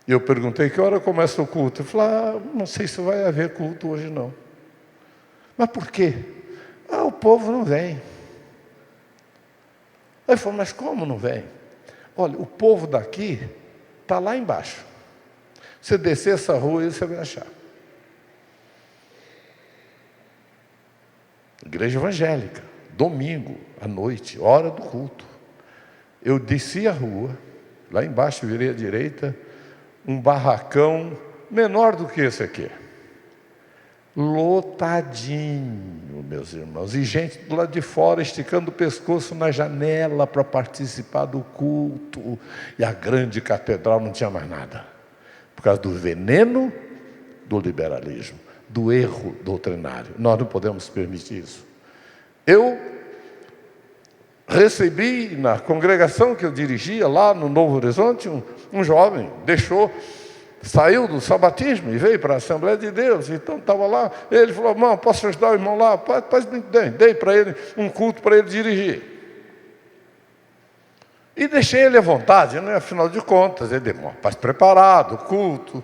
E eu perguntei: que hora começa o culto? Ele falou: não sei se vai haver culto hoje não. Mas por quê? O povo não vem. Ele falou: mas como não vem? Olha, o povo daqui está lá embaixo. Você descer essa rua e você vai achar. Igreja evangélica, domingo, à noite, hora do culto. Eu desci a rua, lá embaixo virei à direita, um barracão menor do que esse aqui. lotadinho, meus irmãos, e gente do lado de fora esticando o pescoço na janela para participar do culto, e a grande catedral não tinha mais nada, por causa do veneno do liberalismo, do erro doutrinário. Nós não podemos permitir isso. Eu recebi na congregação que eu dirigia lá no Novo Horizonte um jovem, saiu do sabatismo e veio para a Assembleia de Deus. Então estava lá, ele falou: irmão, posso ajudar o irmão lá? Dei para ele um culto para ele dirigir. E deixei ele à vontade, né? Afinal de contas, ele é um rapaz preparado, culto,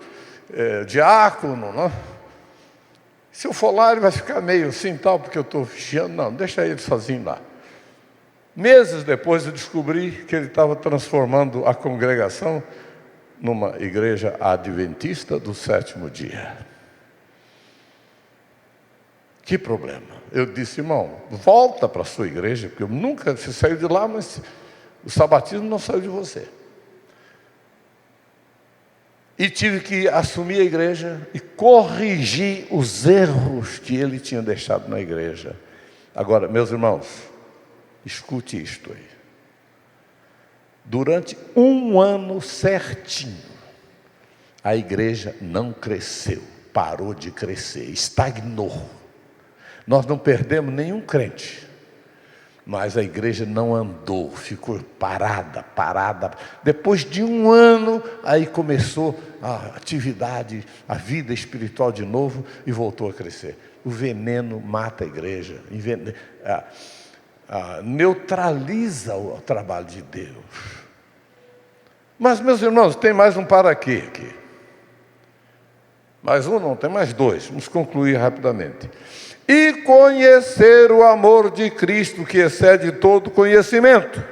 diácono, né? Se eu for lá, ele vai ficar meio assim, tal, porque eu estou vigiando. Não, deixa ele sozinho lá. Meses depois eu descobri que ele estava transformando a congregação numa igreja adventista do sétimo dia. Que problema. Eu disse: irmão, volta para a sua igreja, porque você saiu de lá, mas o sabatismo não saiu de você. E tive que assumir a igreja e corrigir os erros que ele tinha deixado na igreja. Agora, meus irmãos, escute isto aí. Durante um ano certinho, a igreja não cresceu, parou de crescer, estagnou. Nós não perdemos nenhum crente, mas a igreja não andou, ficou parada. Depois de um ano, aí começou a atividade, a vida espiritual de novo e voltou a crescer. O veneno mata a igreja, neutraliza o trabalho de Deus. Mas, meus irmãos, tem mais um para quê aqui. Mais um não, tem mais dois. Vamos concluir rapidamente. E conhecer o amor de Cristo, que excede todo conhecimento.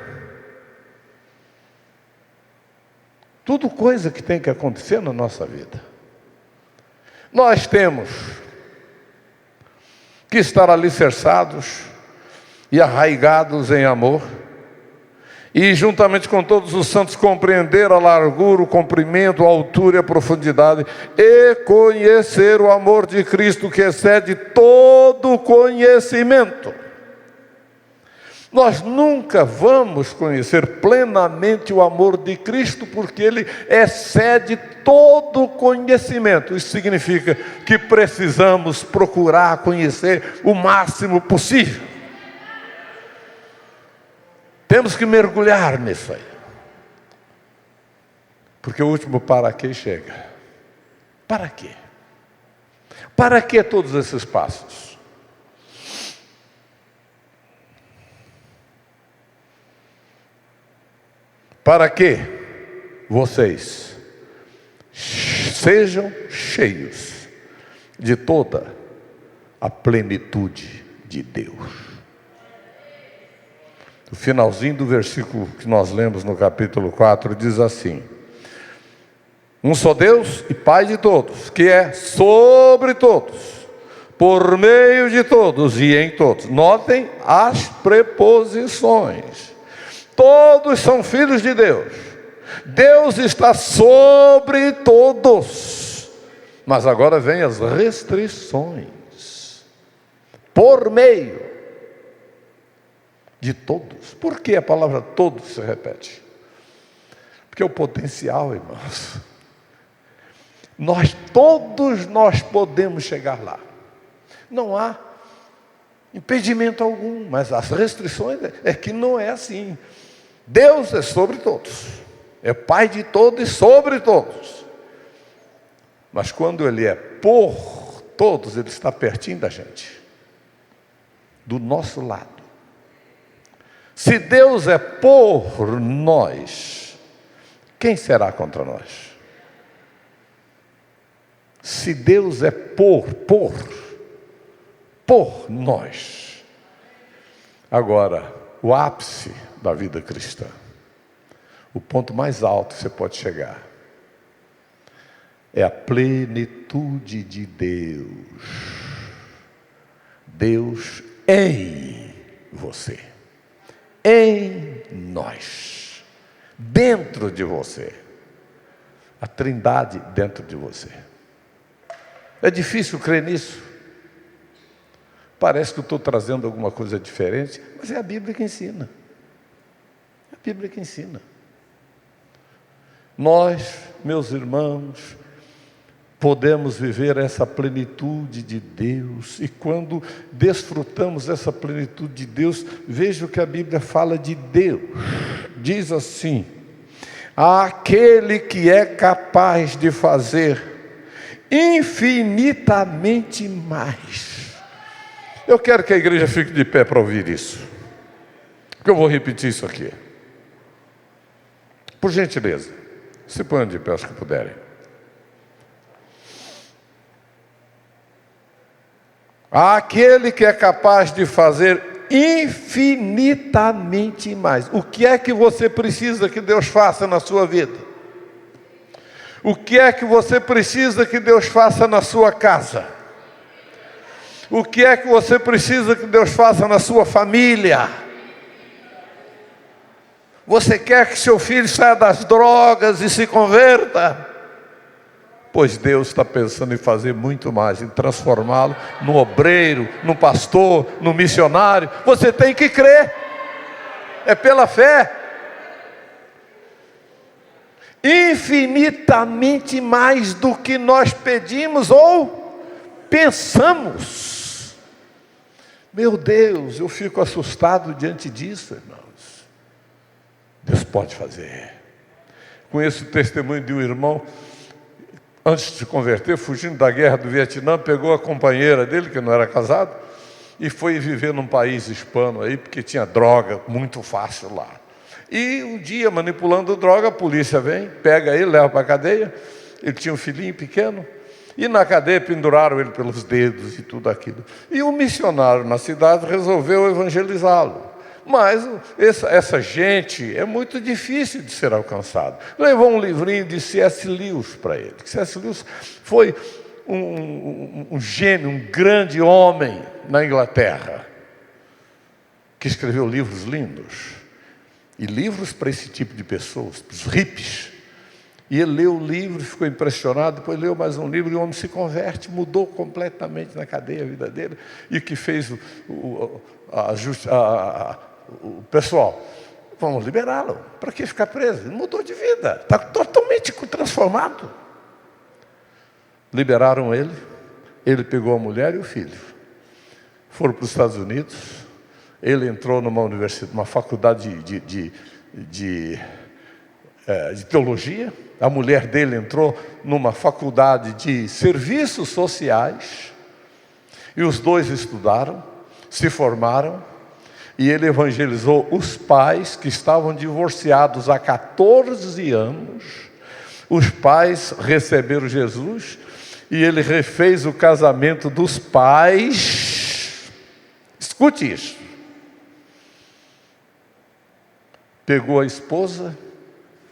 Tudo coisa que tem que acontecer na nossa vida. Nós temos que estar alicerçados e arraigados em amor, e juntamente com todos os santos compreender a largura, o comprimento, a altura e a profundidade, e conhecer o amor de Cristo, que excede todo conhecimento. Nós nunca vamos conhecer plenamente o amor de Cristo, porque ele excede todo conhecimento. Isso significa que precisamos procurar conhecer o máximo possível. Temos que mergulhar nisso aí. Porque o último para quê chega. Para quê? Para que todos esses passos? Para que vocês sejam cheios de toda a plenitude de Deus. O finalzinho do versículo que nós lemos no capítulo 4 diz assim: um só Deus e Pai de todos, que é sobre todos, por meio de todos e em todos. Notem as preposições. Todos são filhos de Deus. Deus está sobre todos. Mas agora vem as restrições. Por meio de todos. Por que a palavra todos se repete? Porque o potencial, irmãos, todos nós podemos chegar lá. Não há impedimento algum, mas as restrições é que não é assim. Deus é sobre todos, é Pai de todos e sobre todos. Mas quando Ele é por todos, Ele está pertinho da gente, do nosso lado. Se Deus é por nós, quem será contra nós? Se Deus é por nós. Agora, o ápice da vida cristã, o ponto mais alto que você pode chegar, é a plenitude de Deus. Deus em você, em nós, dentro de você, a Trindade dentro de você. É difícil crer nisso, parece que eu estou trazendo alguma coisa diferente, mas é a Bíblia que ensina. É a Bíblia que ensina. Nós, meus irmãos, podemos viver essa plenitude de Deus, e quando desfrutamos essa plenitude de Deus, veja o que a Bíblia fala de Deus. Diz assim: aquele que é capaz de fazer infinitamente mais. Eu quero que a igreja fique de pé para ouvir isso, porque eu vou repetir isso aqui. Por gentileza, se ponham de pé, os que puderem. Aquele que é capaz de fazer infinitamente mais. O que é que você precisa que Deus faça na sua vida? O que é que você precisa que Deus faça na sua casa? O que é que você precisa que Deus faça na sua família? Você quer que seu filho saia das drogas e se converta? Pois Deus está pensando em fazer muito mais, em transformá-lo no obreiro, no pastor, no missionário. Você tem que crer. É pela fé. Infinitamente mais do que nós pedimos ou pensamos. Meu Deus, eu fico assustado diante disso, irmãos. Deus pode fazer. Conheço o testemunho de um irmão, antes de se converter, fugindo da guerra do Vietnã, pegou a companheira dele, que não era casado, e foi viver num país hispano aí, porque tinha droga muito fácil lá. E um dia, manipulando droga, a polícia vem, pega ele, leva para a cadeia. Ele tinha um filhinho pequeno, e na cadeia penduraram ele pelos dedos e tudo aquilo. E um missionário na cidade resolveu evangelizá-lo. Mas essa gente é muito difícil de ser alcançado. Levou um livrinho de C.S. Lewis para ele. C.S. Lewis foi um gênio, um grande homem na Inglaterra, que escreveu livros lindos. E livros para esse tipo de pessoas, para os hippies. E ele leu o livro, ficou impressionado, depois leu mais um livro e o homem se converte, mudou completamente na cadeia a vida dele. E o que fez o pessoal? Vamos liberá-lo, para que ficar preso? Ele mudou de vida, está totalmente transformado. Liberaram ele, ele pegou a mulher e o filho. Foram para os Estados Unidos, ele entrou numa universidade, numa faculdade de teologia. A mulher dele entrou numa faculdade de serviços sociais. E os dois estudaram, se formaram. E ele evangelizou os pais que estavam divorciados há 14 anos. Os pais receberam Jesus. E ele refez o casamento dos pais. Escute isso. Pegou a esposa,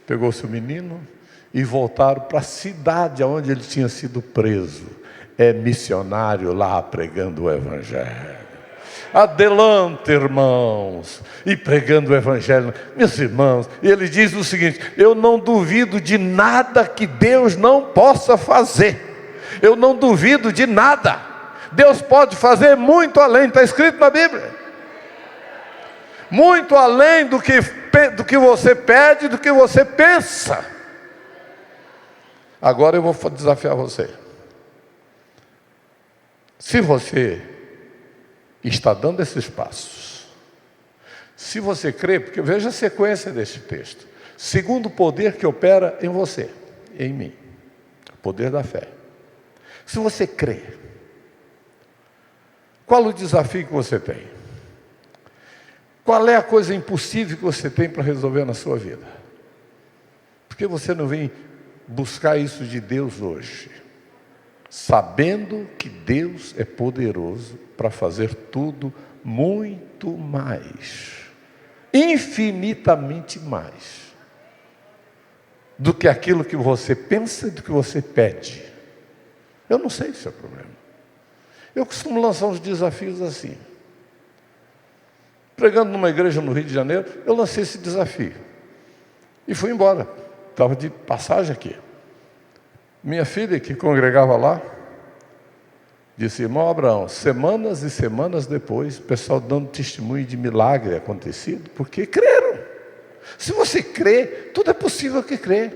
pegou seu menino e voltaram para a cidade onde ele tinha sido preso. É missionário lá pregando o evangelho. Adelante, irmãos, e pregando o evangelho. Meus irmãos, ele diz o seguinte: eu não duvido de nada que Deus não possa fazer. Eu não duvido de nada. Deus pode fazer muito além, está escrito na Bíblia. Muito além do que você pede, do que você pensa. Agora eu vou desafiar você. Se você está dando esses passos, se você crê, porque veja a sequência desse texto: segundo o poder que opera em você, em mim, o poder da fé. Se você crê, qual o desafio que você tem? Qual é a coisa impossível que você tem para resolver na sua vida? Por que você não vem buscar isso de Deus hoje? Sabendo que Deus é poderoso para fazer tudo muito mais, infinitamente mais, do que aquilo que você pensa e do que você pede. Eu não sei se é o problema. Eu costumo lançar uns desafios assim. Pregando numa igreja no Rio de Janeiro, eu lancei esse desafio. E fui embora. Estava de passagem aqui. Minha filha, que congregava lá, Disse: irmão Abraão, semanas e semanas depois, o pessoal dando testemunho de milagre acontecido, porque creram. Se você crê, tudo é possível que crê.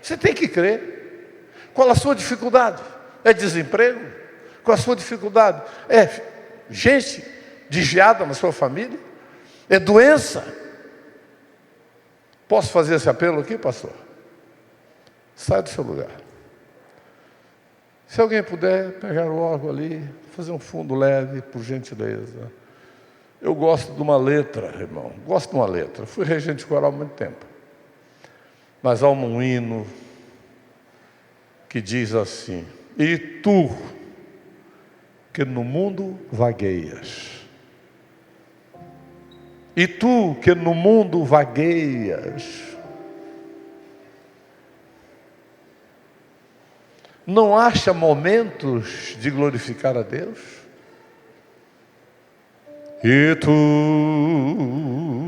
Você tem que crer. Qual a sua dificuldade? É desemprego? Qual a sua dificuldade? É gente desviada na sua família? É doença? Posso fazer esse apelo aqui, pastor? Sai do seu lugar. Se alguém puder pegar o órgão ali, fazer um fundo leve, por gentileza. Eu gosto de uma letra, irmão. Gosto de uma letra. Fui regente coral há muito tempo. Mas há um hino que diz assim: e tu, que no mundo vagueias, e tu, que no mundo vagueias, não acha momentos de glorificar a Deus? E tu,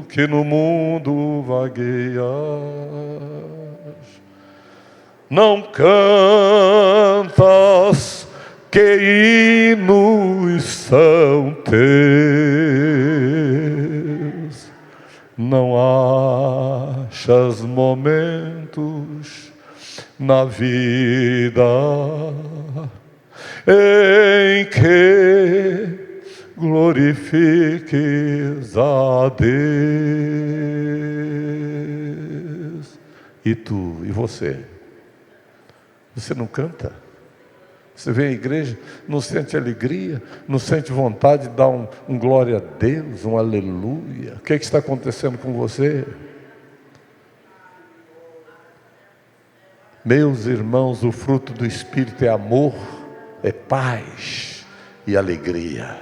que no mundo vagueias, não cantas que hinos são teus, não achas momentos na vida em que glorifiques a Deus. E tu, e você? Você não canta? Você vem à igreja, não sente alegria, não sente vontade de dar um glória a Deus, um aleluia? O que está acontecendo com você? Meus irmãos, o fruto do Espírito é amor, é paz e alegria.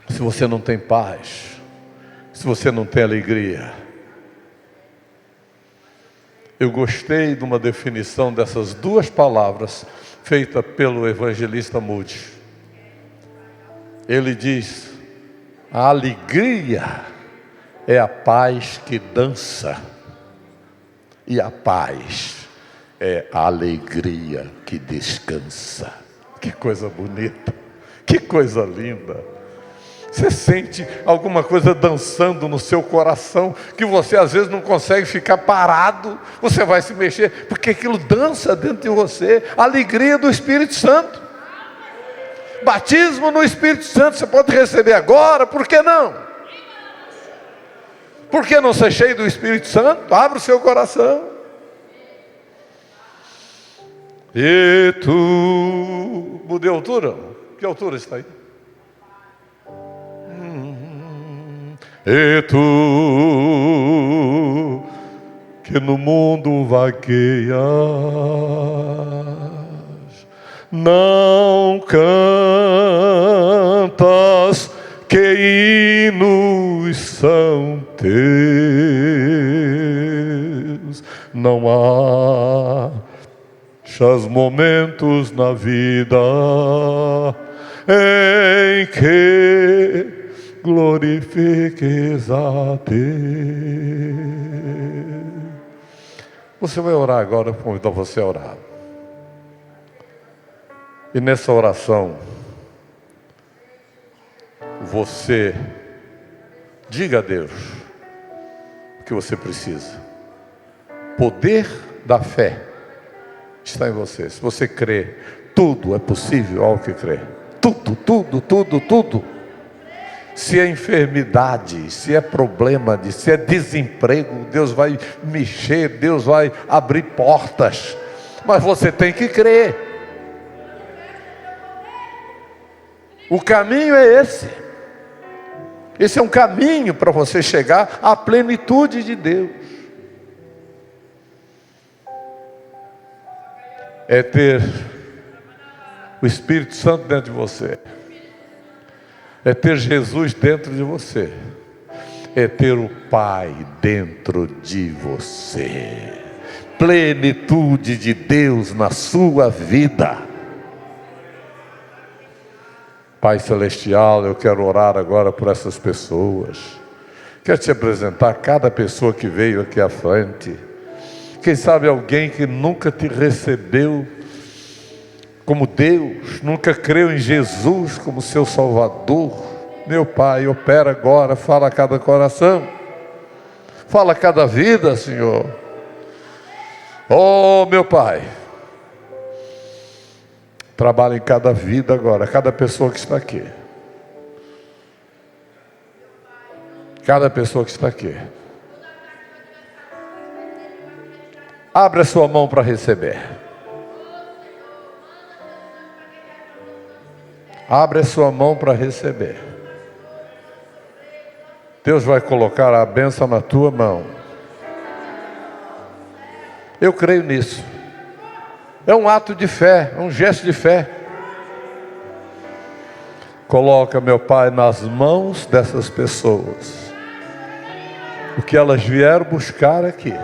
Se você não tem paz, se você não tem alegria, eu gostei de uma definição dessas duas palavras feita pelo evangelista Moody. Ele diz: a alegria é a paz que dança, e a paz é a alegria que descansa. Que coisa bonita, que coisa linda. Você sente alguma coisa dançando no seu coração, que você às vezes não consegue ficar parado, você vai se mexer, porque aquilo dança dentro de você. A alegria do Espírito Santo. Batismo no Espírito Santo você pode receber agora, por que não? Por que não ser cheio do Espírito Santo? Abra o seu coração. E tu... Mudei a altura? Que altura está aí? E tu, que no mundo vagueias, não cantas que hinos são teus, não achas momentos na vida em que glorifiques a Deus. Você vai orar agora, vou convidar você a orar. E nessa oração, você diga a Deus o que você precisa. Poder da fé está em você. Se você crê, tudo é possível ao que crê. Tudo, tudo, tudo, tudo. Se é enfermidade, se é problema, se é desemprego, Deus vai mexer, Deus vai abrir portas. Mas você tem que crer. O caminho é esse. Esse é um caminho para você chegar à plenitude de Deus. É ter o Espírito Santo dentro de você. É ter Jesus dentro de você. É ter o Pai dentro de você. Plenitude de Deus na sua vida. Pai Celestial, eu quero orar agora por essas pessoas. Quero te apresentar cada pessoa que veio aqui à frente. Quem sabe alguém que nunca te recebeu como Deus, nunca creu em Jesus como seu Salvador, meu Pai, opera agora, fala a cada coração, fala a cada vida, Senhor. Oh, meu Pai, trabalha em cada vida agora, cada pessoa que está aqui. Cada pessoa que está aqui. Abre a sua mão para receber. Abre a sua mão para receber. Deus vai colocar a bênção na tua mão. Eu creio nisso. É um ato de fé, é um gesto de fé. Coloca, meu Pai, nas mãos dessas pessoas o que elas vieram buscar aqui.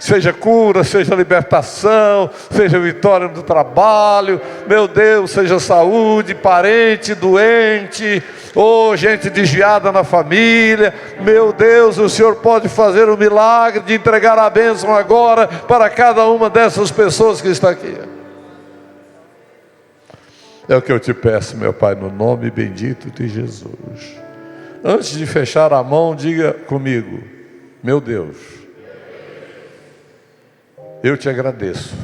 Seja cura, seja libertação, seja vitória no trabalho, meu Deus, seja saúde, parente, doente, ou gente desviada na família. Meu Deus, o Senhor pode fazer o milagre de entregar a bênção agora para cada uma dessas pessoas que está aqui. É o que eu te peço, meu Pai, no nome bendito de Jesus. Antes de fechar a mão, diga comigo: meu Deus, eu te agradeço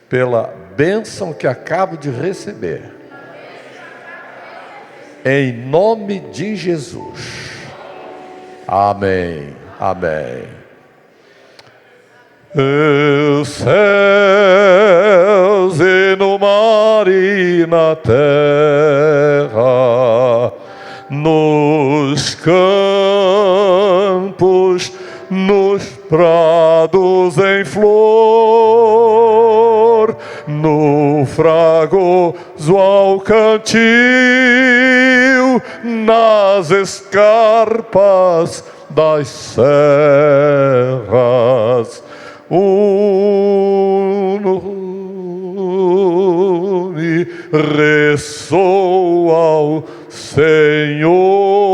pela bênção que acabo de receber, em nome de Jesus. Amém, amém. Nos céus e no mar e na terra, nos campos, nos prados em flor, no fragoso alcantil, nas escarpas das serras, o nome ressoa ao Senhor.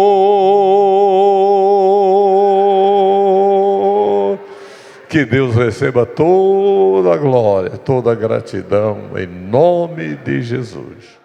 Que Deus receba toda a glória, toda a gratidão, em nome de Jesus.